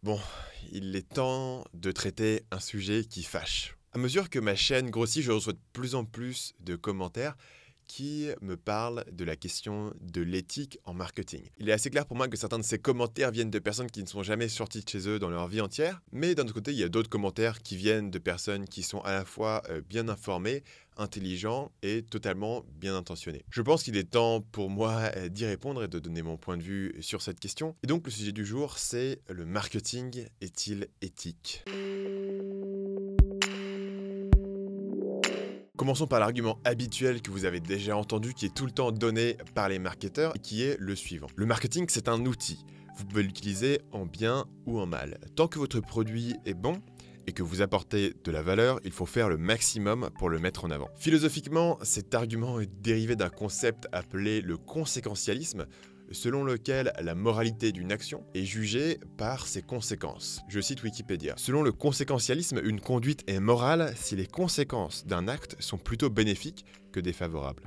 Bon, il est temps de traiter un sujet qui fâche. À mesure que ma chaîne grossit, je reçois de plus en plus de commentaires qui me parlent de la question de l'éthique en marketing. Il est assez clair pour moi que certains de ces commentaires viennent de personnes qui ne sont jamais sorties de chez eux dans leur vie entière, mais d'un autre côté, il y a d'autres commentaires qui viennent de personnes qui sont à la fois bien informées, intelligents et totalement bien intentionnés. Je pense qu'il est temps pour moi d'y répondre et de donner mon point de vue sur cette question. Et donc le sujet du jour, c'est le marketing est-il éthique ? Commençons par l'argument habituel que vous avez déjà entendu, qui est tout le temps donné par les marketeurs, et qui est le suivant. Le marketing, c'est un outil. Vous pouvez l'utiliser en bien ou en mal. Tant que votre produit est bon et que vous apportez de la valeur, il faut faire le maximum pour le mettre en avant. Philosophiquement, cet argument est dérivé d'un concept appelé le conséquentialisme, selon lequel la moralité d'une action est jugée par ses conséquences. Je cite Wikipédia. Selon le conséquentialisme, une conduite est morale si les conséquences d'un acte sont plutôt bénéfiques que défavorables.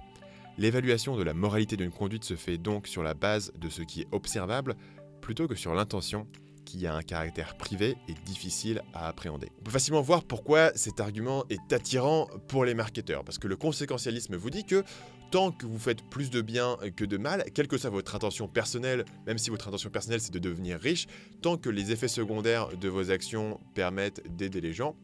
L'évaluation de la moralité d'une conduite se fait donc sur la base de ce qui est observable plutôt que sur l'intention, qui a un caractère privé et difficile à appréhender. On peut facilement voir pourquoi cet argument est attirant pour les marketeurs, parce que le conséquentialisme vous dit que tant que vous faites plus de bien que de mal, quelle que soit votre intention personnelle, même si votre intention personnelle c'est de devenir riche, tant que les effets secondaires de vos actions permettent d'aider les gens,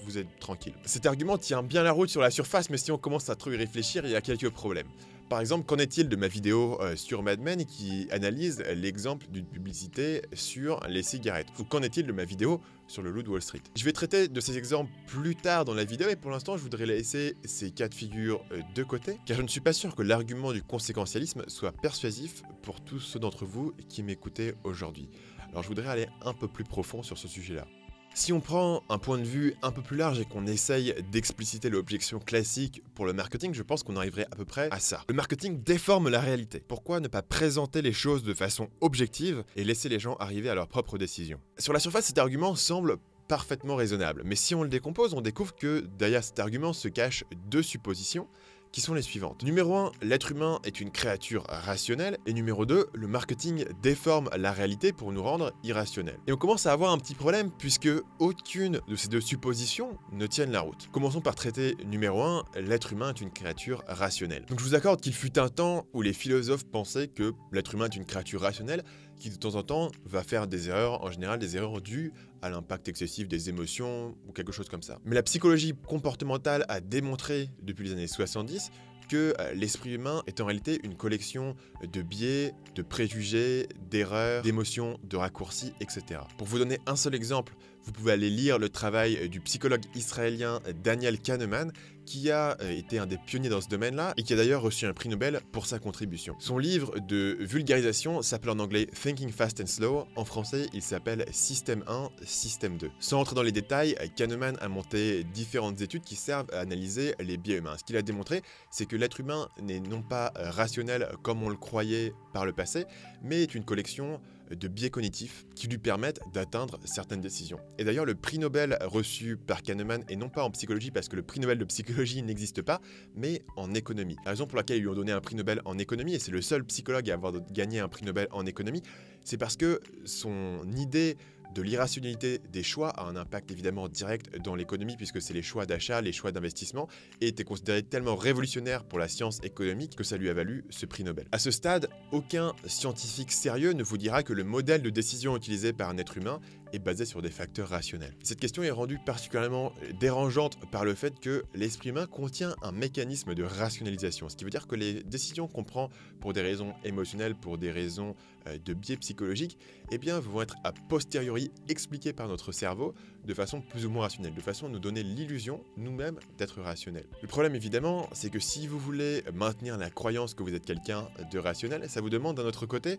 vous êtes tranquille. Cet argument tient bien la route sur la surface, mais si on commence à trop y réfléchir, il y a quelques problèmes. Par exemple, qu'en est-il de ma vidéo sur Mad Men qui analyse l'exemple d'une publicité sur les cigarettes? Ou qu'en est-il de ma vidéo sur le loup de Wall Street? Je vais traiter de ces exemples plus tard dans la vidéo et pour l'instant, je voudrais laisser ces cas de figure de côté, car je ne suis pas sûr que l'argument du conséquentialisme soit persuasif pour tous ceux d'entre vous qui m'écoutez aujourd'hui. Alors je voudrais aller un peu plus profond sur ce sujet-là. Si on prend un point de vue un peu plus large et qu'on essaye d'expliciter l'objection classique pour le marketing, je pense qu'on arriverait à peu près à ça. Le marketing déforme la réalité. Pourquoi ne pas présenter les choses de façon objective et laisser les gens arriver à leurs propres décisions? Sur la surface, cet argument semble parfaitement raisonnable, mais si on le décompose, on découvre que derrière cet argument se cachent deux suppositions qui sont les suivantes. Numéro 1, l'être humain est une créature rationnelle. Et numéro 2, le marketing déforme la réalité pour nous rendre irrationnels. Et on commence à avoir un petit problème puisque aucune de ces deux suppositions ne tiennent la route. Commençons par traiter numéro 1, l'être humain est une créature rationnelle. Donc je vous accorde qu'il fut un temps où les philosophes pensaient que l'être humain est une créature rationnelle qui de temps en temps va faire des erreurs, en général des erreurs dues à l'impact excessif des émotions ou quelque chose comme ça. Mais la psychologie comportementale a démontré depuis les années 70 que l'esprit humain est en réalité une collection de biais, de préjugés, d'erreurs, d'émotions, de raccourcis, etc. Pour vous donner un seul exemple, vous pouvez aller lire le travail du psychologue israélien Daniel Kahneman, qui a été un des pionniers dans ce domaine-là et qui a d'ailleurs reçu un prix Nobel pour sa contribution. Son livre de vulgarisation s'appelle en anglais Thinking Fast and Slow, en français il s'appelle Système 1, Système 2. Sans rentrer dans les détails, Kahneman a monté différentes études qui servent à analyser les biais humains. Ce qu'il a démontré, c'est que l'être humain n'est non pas rationnel comme on le croyait par le passé, mais est une collection de biais cognitifs qui lui permettent d'atteindre certaines décisions. Et d'ailleurs, le prix Nobel reçu par Kahneman est non pas en psychologie, parce que le prix Nobel de psychologie n'existe pas, mais en économie. La raison pour laquelle ils lui ont donné un prix Nobel en économie, et c'est le seul psychologue à avoir gagné un prix Nobel en économie, c'est parce que son idée de l'irrationalité des choix a un impact évidemment direct dans l'économie puisque c'est les choix d'achat, les choix d'investissement et était considéré tellement révolutionnaire pour la science économique que ça lui a valu ce prix Nobel. À ce stade, aucun scientifique sérieux ne vous dira que le modèle de décision utilisé par un être humain est basé sur des facteurs rationnels. Cette question est rendue particulièrement dérangeante par le fait que l'esprit humain contient un mécanisme de rationalisation, ce qui veut dire que les décisions qu'on prend pour des raisons émotionnelles, pour des raisons de biais psychologiques, eh bien vont être a posteriori expliquées par notre cerveau de façon plus ou moins rationnelle, de façon à nous donner l'illusion nous-mêmes d'être rationnels. Le problème évidemment, c'est que si vous voulez maintenir la croyance que vous êtes quelqu'un de rationnel, ça vous demande d'un autre côté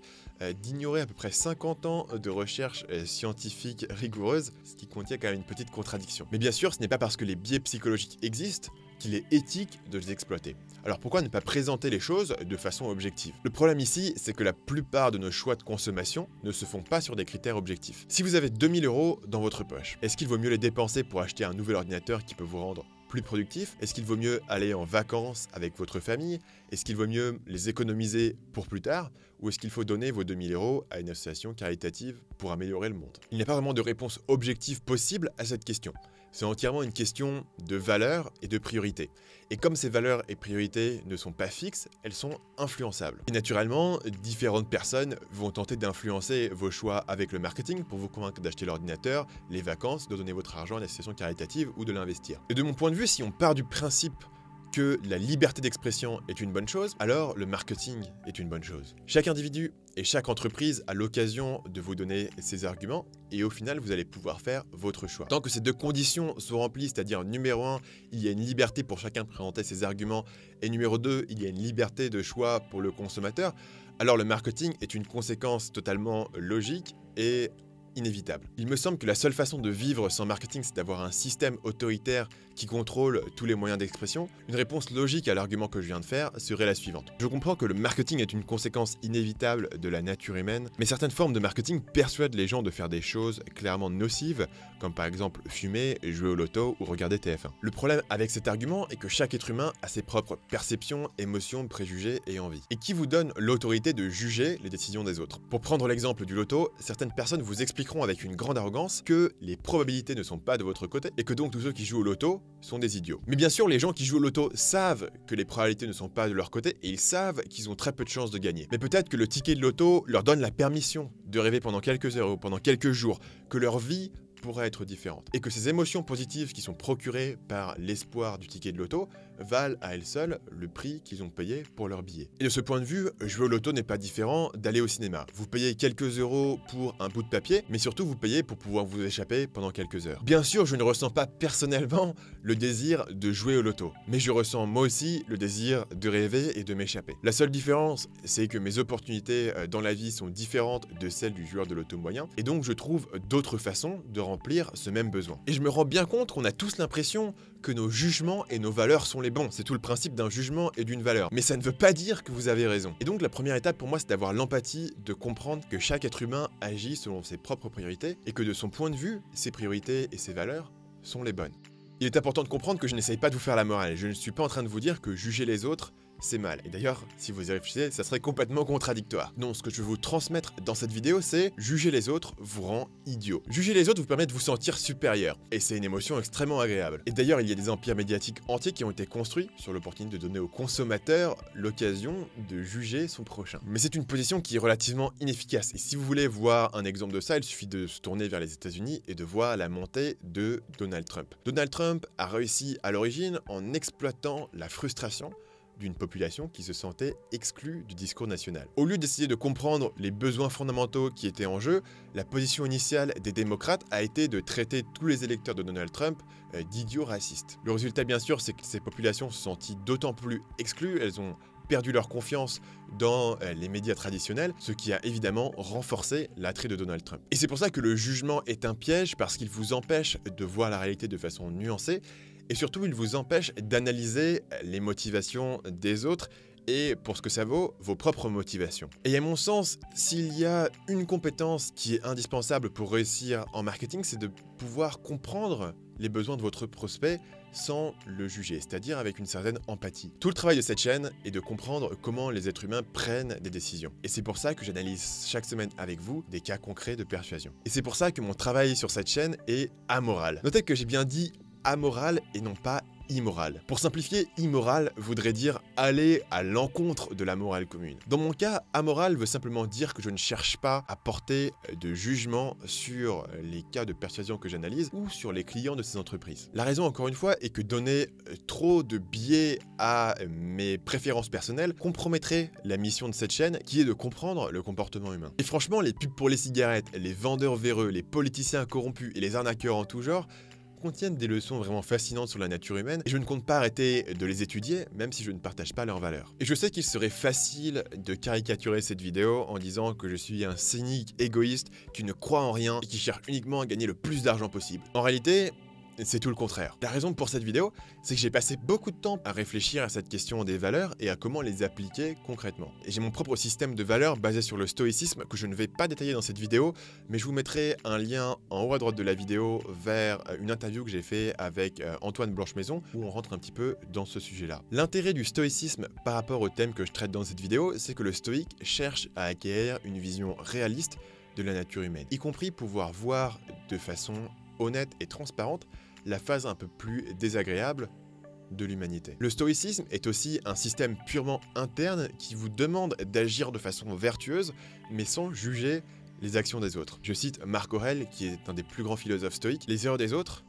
d'ignorer à peu près 50 ans de recherche scientifique rigoureuse, ce qui contient quand même une petite contradiction. Mais bien sûr, ce n'est pas parce que les biais psychologiques existent qu'il est éthique de les exploiter. Alors pourquoi ne pas présenter les choses de façon objective? Le problème ici, c'est que la plupart de nos choix de consommation ne se font pas sur des critères objectifs. Si vous avez 2000 € dans votre poche, est-ce qu'il vaut mieux les dépenser pour acheter un nouvel ordinateur qui peut vous rendre plus productif? Est-ce qu'il vaut mieux aller en vacances avec votre famille? Est-ce qu'il vaut mieux les économiser pour plus tard? ou est-ce qu'il faut donner vos 2000 € à une association caritative pour améliorer le monde? Il n'y a pas vraiment de réponse objective possible à cette question. C'est entièrement une question de valeurs et de priorités. Et comme ces valeurs et priorités ne sont pas fixes, elles sont influençables. Et naturellement, différentes personnes vont tenter d'influencer vos choix avec le marketing pour vous convaincre d'acheter l'ordinateur, les vacances, de donner votre argent à une association caritative ou de l'investir. Et de mon point de vue, si on part du principe que la liberté d'expression est une bonne chose, alors le marketing est une bonne chose. Chaque individu et chaque entreprise a l'occasion de vous donner ses arguments et au final, vous allez pouvoir faire votre choix. Tant que ces deux conditions sont remplies, c'est-à-dire numéro 1, il y a une liberté pour chacun de présenter ses arguments et numéro 2, il y a une liberté de choix pour le consommateur, alors le marketing est une conséquence totalement logique et inévitable. Il me semble que la seule façon de vivre sans marketing, c'est d'avoir un système autoritaire qui contrôle tous les moyens d'expression. Une réponse logique à l'argument que je viens de faire serait la suivante. Je comprends que le marketing est une conséquence inévitable de la nature humaine, mais certaines formes de marketing persuadent les gens de faire des choses clairement nocives, comme par exemple fumer, jouer au loto ou regarder TF1. Le problème avec cet argument est que chaque être humain a ses propres perceptions, émotions, préjugés et envies. Et qui vous donne l'autorité de juger les décisions des autres? Pour prendre l'exemple du loto, certaines personnes vous expliqueront avec une grande arrogance que les probabilités ne sont pas de votre côté et que donc tous ceux qui jouent au loto sont des idiots. Mais bien sûr, les gens qui jouent au loto savent que les probabilités ne sont pas de leur côté et ils savent qu'ils ont très peu de chances de gagner. Mais peut-être que le ticket de loto leur donne la permission de rêver pendant quelques heures ou pendant quelques jours, que leur vie pourrait être différente. Et que ces émotions positives qui sont procurées par l'espoir du ticket de loto valent à elles seules le prix qu'ils ont payé pour leur billet. Et de ce point de vue, jouer au loto n'est pas différent d'aller au cinéma. Vous payez quelques euros pour un bout de papier, mais surtout vous payez pour pouvoir vous échapper pendant quelques heures. Bien sûr, je ne ressens pas personnellement le désir de jouer au loto, mais je ressens moi aussi le désir de rêver et de m'échapper. La seule différence, c'est que mes opportunités dans la vie sont différentes de celles du joueur de loto moyen, et donc je trouve d'autres façons de remplir ce même besoin. Et je me rends bien compte qu'on a tous l'impression que nos jugements et nos valeurs sont les bons. C'est tout le principe d'un jugement et d'une valeur. Mais ça ne veut pas dire que vous avez raison. Et donc la première étape pour moi, c'est d'avoir l'empathie, de comprendre que chaque être humain agit selon ses propres priorités et que de son point de vue, ses priorités et ses valeurs sont les bonnes. Il est important de comprendre que je n'essaye pas de vous faire la morale. Je ne suis pas en train de vous dire que juger les autres, c'est mal. Et d'ailleurs, si vous y réfléchissez, ça serait complètement contradictoire. Non, ce que je veux vous transmettre dans cette vidéo, c'est juger les autres vous rend idiot. Juger les autres vous permet de vous sentir supérieur. Et c'est une émotion extrêmement agréable. Et d'ailleurs, il y a des empires médiatiques entiers qui ont été construits sur l'opportunité de donner au consommateur l'occasion de juger son prochain. Mais c'est une position qui est relativement inefficace. Et si vous voulez voir un exemple de ça, il suffit de se tourner vers les États-Unis et de voir la montée de Donald Trump. Donald Trump a réussi à l'origine en exploitant la frustration d'une population qui se sentait exclue du discours national. Au lieu d'essayer de comprendre les besoins fondamentaux qui étaient en jeu, la position initiale des démocrates a été de traiter tous les électeurs de Donald Trump d'idiots racistes. Le résultat, bien sûr, c'est que ces populations se sentent d'autant plus exclues, elles ont perdu leur confiance dans les médias traditionnels, ce qui a évidemment renforcé l'attrait de Donald Trump. Et c'est pour ça que le jugement est un piège, parce qu'il vous empêche de voir la réalité de façon nuancée, et surtout il vous empêche d'analyser les motivations des autres et, pour ce que ça vaut, vos propres motivations. Et à mon sens, s'il y a une compétence qui est indispensable pour réussir en marketing, c'est de pouvoir comprendre les besoins de votre prospect sans le juger, c'est-à-dire avec une certaine empathie. Tout le travail de cette chaîne est de comprendre comment les êtres humains prennent des décisions. Et c'est pour ça que j'analyse chaque semaine avec vous des cas concrets de persuasion. Et c'est pour ça que mon travail sur cette chaîne est amoral. Notez que j'ai bien dit amoral et non pas immoral. Pour simplifier, immoral voudrait dire aller à l'encontre de la morale commune. Dans mon cas, amoral veut simplement dire que je ne cherche pas à porter de jugement sur les cas de persuasion que j'analyse ou sur les clients de ces entreprises. La raison, encore une fois, est que donner trop de biais à mes préférences personnelles compromettrait la mission de cette chaîne, qui est de comprendre le comportement humain. Et franchement, les pubs pour les cigarettes, les vendeurs véreux, les politiciens corrompus et les arnaqueurs en tout genre contiennent des leçons vraiment fascinantes sur la nature humaine et je ne compte pas arrêter de les étudier, même si je ne partage pas leurs valeurs. Et je sais qu'il serait facile de caricaturer cette vidéo en disant que je suis un cynique égoïste qui ne croit en rien et qui cherche uniquement à gagner le plus d'argent possible. En réalité, c'est tout le contraire. La raison pour cette vidéo, c'est que j'ai passé beaucoup de temps à réfléchir à cette question des valeurs et à comment les appliquer concrètement. Et j'ai mon propre système de valeurs basé sur le stoïcisme que je ne vais pas détailler dans cette vidéo, mais je vous mettrai un lien en haut à droite de la vidéo vers une interview que j'ai fait avec Antoine Blanchemaison où on rentre un petit peu dans ce sujet-là. L'intérêt du stoïcisme par rapport au thème que je traite dans cette vidéo, c'est que le stoïque cherche à acquérir une vision réaliste de la nature humaine, y compris pouvoir voir de façon honnête et transparente la phase un peu plus désagréable de l'humanité. Le stoïcisme est aussi un système purement interne qui vous demande d'agir de façon vertueuse, mais sans juger les actions des autres. Je cite Marc Aurèle, qui est un des plus grands philosophes stoïques, « Les erreurs des autres,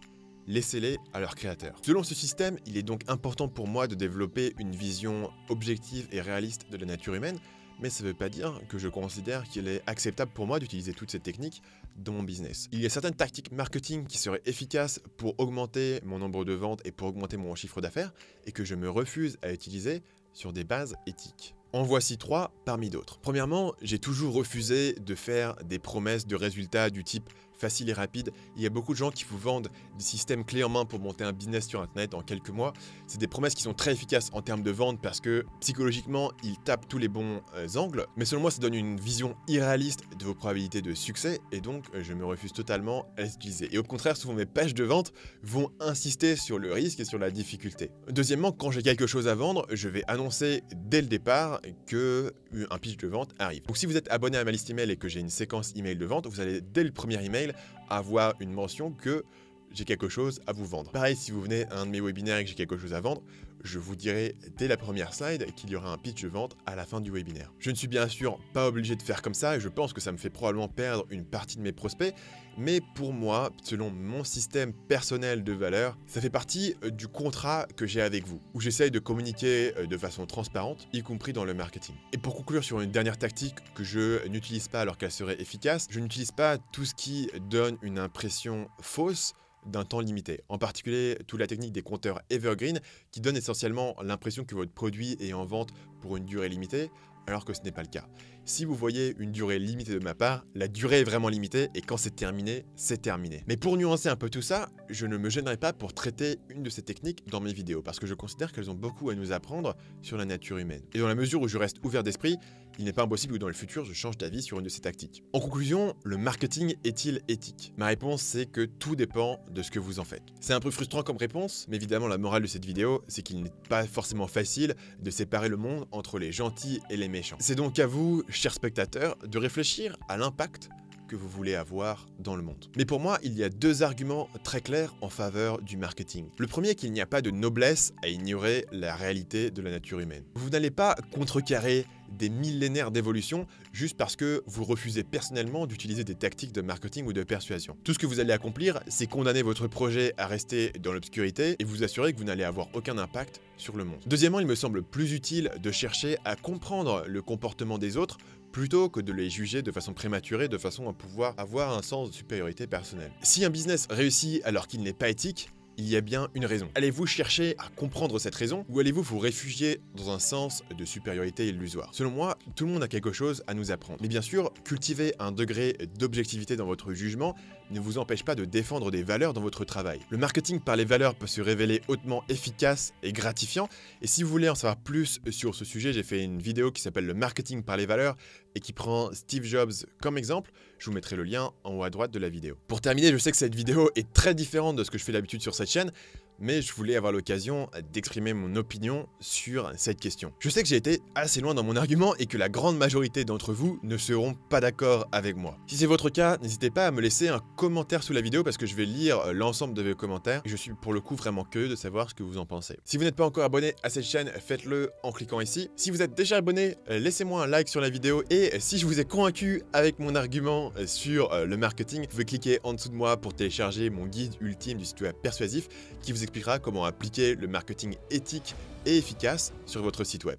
laissez-les à leur créateur ». Selon ce système, il est donc important pour moi de développer une vision objective et réaliste de la nature humaine, mais ça ne veut pas dire que je considère qu'il est acceptable pour moi d'utiliser toutes ces techniques dans mon business. Il y a certaines tactiques marketing qui seraient efficaces pour augmenter mon nombre de ventes et pour augmenter mon chiffre d'affaires et que je me refuse à utiliser sur des bases éthiques. En voici 3 parmi d'autres. Premièrement, j'ai toujours refusé de faire des promesses de résultats du type facile et rapide. Il y a beaucoup de gens qui vous vendent des systèmes clés en main pour monter un business sur internet en quelques mois. C'est des promesses qui sont très efficaces en termes de vente parce que psychologiquement, ils tapent tous les bons angles. Mais selon moi, ça donne une vision irréaliste de vos probabilités de succès et donc je me refuse totalement à les utiliser. Et au contraire, souvent mes pages de vente vont insister sur le risque et sur la difficulté. Deuxièmement, quand j'ai quelque chose à vendre, je vais annoncer dès le départ que un pitch de vente arrive. Donc si vous êtes abonné à ma liste email et que j'ai une séquence email de vente, vous allez dès le premier email avoir une mention que j'ai quelque chose à vous vendre. Pareil, si vous venez à un de mes webinaires et que j'ai quelque chose à vendre, je vous dirai dès la première slide qu'il y aura un pitch de vente à la fin du webinaire. Je ne suis bien sûr pas obligé de faire comme ça et je pense que ça me fait probablement perdre une partie de mes prospects, mais pour moi, selon mon système personnel de valeurs, ça fait partie du contrat que j'ai avec vous, où j'essaye de communiquer de façon transparente, y compris dans le marketing. Et pour conclure sur une dernière tactique que je n'utilise pas alors qu'elle serait efficace, je n'utilise pas tout ce qui donne une impression fausse d'un temps limité. En particulier, toute la technique des compteurs Evergreen qui donne essentiellement l'impression que votre produit est en vente pour une durée limitée, alors que ce n'est pas le cas. Si vous voyez une durée limitée de ma part, la durée est vraiment limitée et quand c'est terminé, c'est terminé. Mais pour nuancer un peu tout ça, je ne me gênerai pas pour traiter une de ces techniques dans mes vidéos parce que je considère qu'elles ont beaucoup à nous apprendre sur la nature humaine. Et dans la mesure où je reste ouvert d'esprit, il n'est pas impossible que dans le futur, je change d'avis sur une de ces tactiques. En conclusion, le marketing est-il éthique? Ma réponse, c'est que tout dépend de ce que vous en faites. C'est un peu frustrant comme réponse, mais évidemment, la morale de cette vidéo, c'est qu'il n'est pas forcément facile de séparer le monde entre les gentils et les méchants. C'est donc à vous, chers spectateurs, de réfléchir à l'impact que vous voulez avoir dans le monde. Mais pour moi, il y a 2 arguments très clairs en faveur du marketing. Le premier est qu'il n'y a pas de noblesse à ignorer la réalité de la nature humaine. Vous n'allez pas contrecarrer des millénaires d'évolution juste parce que vous refusez personnellement d'utiliser des tactiques de marketing ou de persuasion. Tout ce que vous allez accomplir, c'est condamner votre projet à rester dans l'obscurité et vous assurer que vous n'allez avoir aucun impact sur le monde. Deuxièmement, il me semble plus utile de chercher à comprendre le comportement des autres plutôt que de les juger de façon prématurée, de façon à pouvoir avoir un sens de supériorité personnelle. Si un business réussit alors qu'il n'est pas éthique, il y a bien une raison. Allez-vous chercher à comprendre cette raison ou allez-vous vous réfugier dans un sens de supériorité illusoire? Selon moi, tout le monde a quelque chose à nous apprendre. Mais bien sûr, cultiver un degré d'objectivité dans votre jugement ne vous empêche pas de défendre des valeurs dans votre travail. Le marketing par les valeurs peut se révéler hautement efficace et gratifiant. Et si vous voulez en savoir plus sur ce sujet, j'ai fait une vidéo qui s'appelle le marketing par les valeurs et qui prend Steve Jobs comme exemple. Je vous mettrai le lien en haut à droite de la vidéo. Pour terminer, je sais que cette vidéo est très différente de ce que je fais d'habitude sur cette chaîne, mais je voulais avoir l'occasion d'exprimer mon opinion sur cette question. Je sais que j'ai été assez loin dans mon argument et que la grande majorité d'entre vous ne seront pas d'accord avec moi. Si c'est votre cas, n'hésitez pas à me laisser un commentaire sous la vidéo parce que je vais lire l'ensemble de vos commentaires et je suis pour le coup vraiment curieux de savoir ce que vous en pensez. Si vous n'êtes pas encore abonné à cette chaîne, faites-le en cliquant ici. Si vous êtes déjà abonné, laissez-moi un like sur la vidéo et si je vous ai convaincu avec mon argument sur le marketing, vous pouvez cliquer en dessous de moi pour télécharger mon guide ultime du site web persuasif qui vous expliquera comment appliquer le marketing éthique et efficace sur votre site web.